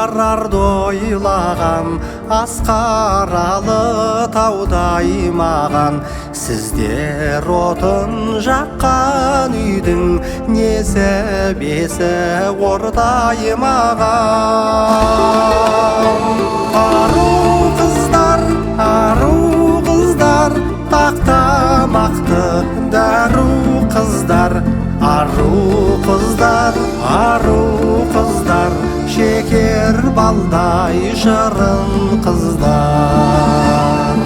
барарды ойлаған, асқаралы таудай маған. Сіздер отын жаққан үйдің несібесі ордай маған. Ару қыздар, тақтамақты дәру қыздар. Ару қыздар, шекер балдай шырын қыздар.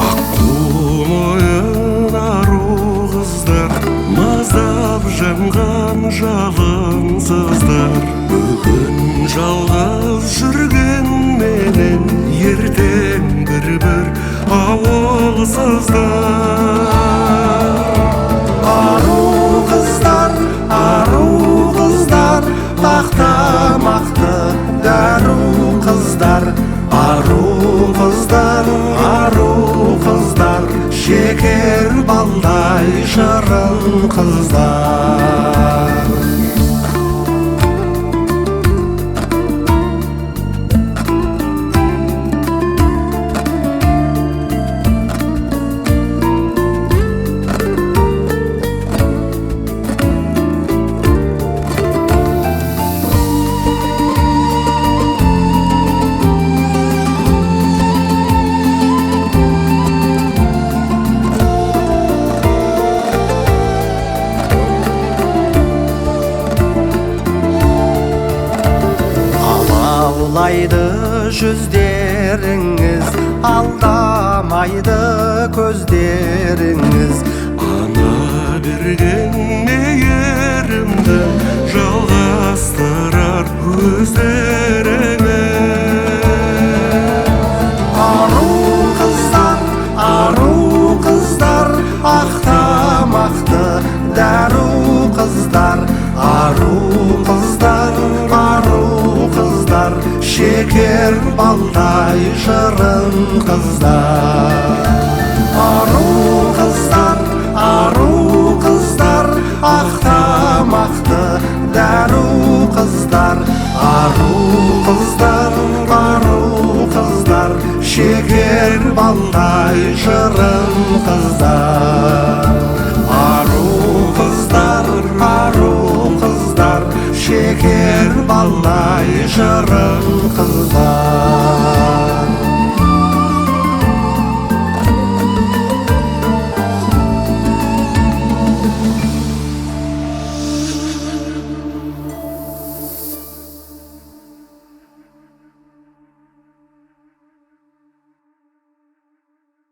Аққу-мойын ару қыздар, маздап жанған жалынсыздар. Бүгін жалғыз жүрген менен, ертең бір ауылсыздар. Ару қыздар, тақтамақты дәру қыздар. Ару қыздар, шекер балдай шырын қыздар. Алайды жүздеріңіз, алдамайды көздеріңіз. Ана берген мейірімді жалғастырар өздеріңіз. Ару қыздар, ақтамақты дәру қыздар. Ару қыздар, шекер балдай шырын қыздар. Ару қыздар, ақтамақты дәру қыздар. Ару қыздар, шекер балдай шырын қыздар. Ару қыздар, шекер балдай шырын